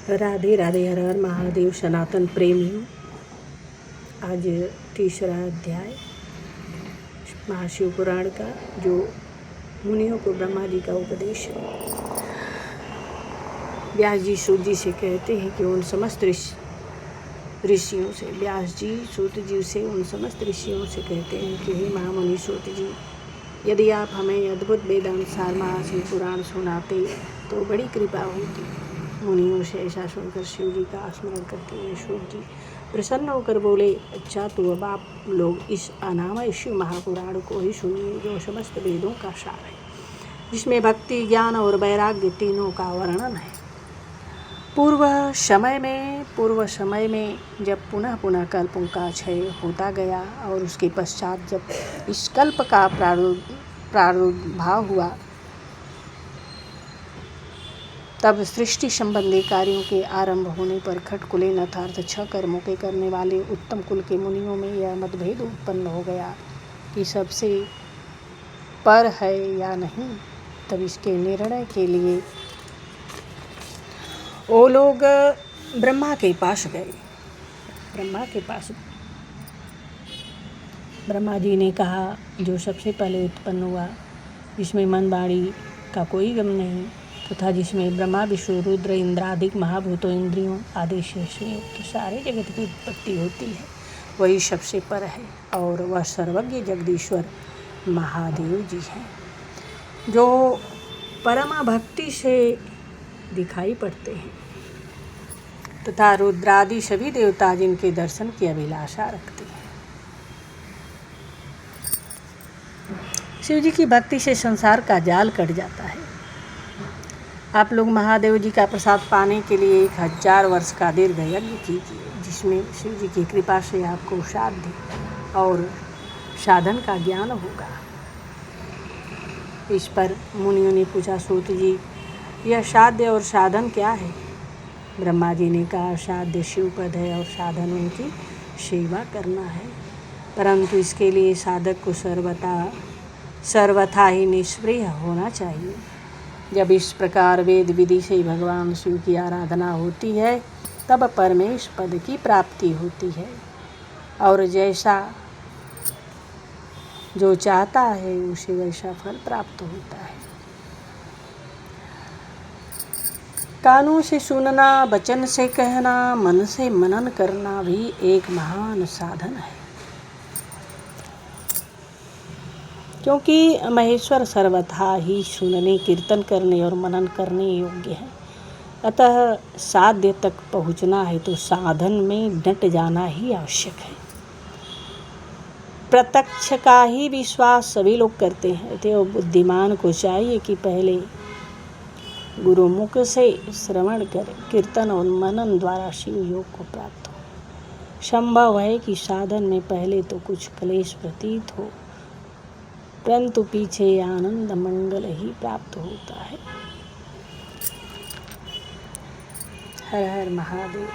राधे राधे। हर हर महादेव। सनातन प्रेमियों, आज तीसरा अध्याय महाशिव पुराण का, जो मुनियों को ब्रह्मा जी का उपदेश है। व्यास जी सूत जी से कहते हैं कि उन समस्त ऋषियों से, व्यास जी सूत जी से उन समस्त ऋषियों से कहते हैं कि हे महामुनि सूत जी, यदि आप हमें अद्भुत वेदांत सार महाशिव पुराण सुनाते तो बड़ी कृपा होती। मुनियों से ऐसा सुनकर शिव जी का स्मरण करते हुए सूत जी प्रसन्न होकर बोले, अच्छा तो अब आप लोग इस अनामय शिव महापुराण को ही सुनिए, जो समस्त वेदों का सार है, जिसमें भक्ति, ज्ञान और वैराग्य तीनों का वर्णन है। पूर्व समय में जब पुनः पुनः कल्पों का क्षय होता गया और उसके पश्चात जब इस कल्प का प्रादुर्भाव हुआ, तब सृष्टि संबंधी कार्यों के आरंभ होने पर खटकुलीन अर्थात 6 कर्मों के करने वाले उत्तम कुल के मुनियों में यह मतभेद उत्पन्न हो गया कि सबसे पर है या नहीं। तब इसके निर्णय के लिए वो लोग ब्रह्मा के पास गए। ब्रह्मा जी ने कहा, जो सबसे पहले उत्पन्न हुआ, जिसमें मन वाणी का कोई गम नहीं तथा जिसमें ब्रह्मा विष्णु रुद्र इंद्रादिक महाभूतों इंद्रियों आदि से युक्त सारे जगत की उत्पत्ति होती है, वही सबसे पर है और वह सर्वज्ञ जगदीश्वर महादेव जी हैं, जो परमा भक्ति से दिखाई पड़ते हैं तथा रुद्रादि सभी देवता जिनके दर्शन की अभिलाषा रखते हैं। शिव जी की भक्ति से संसार का जाल कट जाता है। आप लोग महादेव जी का प्रसाद पाने के लिए 1000 वर्ष का दीर्घ यज्ञ कीजिए, जिसमें शिव जी की कृपा से आपको साध्य और साधन का ज्ञान होगा। इस पर मुनियों ने पूछा, सूत जी, यह साध्य और साधन क्या है? ब्रह्मा जी ने कहा, साध्य शिवपद है और साधन उनकी सेवा करना है, परंतु इसके लिए साधक को सर्वथा ही निष्क्रिय होना चाहिए। जब इस प्रकार वेद विधि से भगवान शिव की आराधना होती है, तब परमेश पद की प्राप्ति होती है और जैसा जो चाहता है उसे वैसा फल प्राप्त होता है। कानों से सुनना, वचन से कहना, मन से मनन करना भी एक महान साधन है, क्योंकि महेश्वर सर्वथा ही सुनने, कीर्तन करने और मनन करने योग्य है। अतः साध्य तक पहुँचना है तो साधन में डट जाना ही आवश्यक है। प्रत्यक्ष का ही विश्वास सभी लोग करते हैं, तो बुद्धिमान को चाहिए कि पहले गुरुमुख से श्रवण करे, कीर्तन और मनन द्वारा शिव योग को प्राप्त हो। संभव है कि साधन में पहले तो कुछ क्लेश प्रतीत हो, परंतु पीछे आनंद मंगल ही प्राप्त होता है। हर हर महादेव।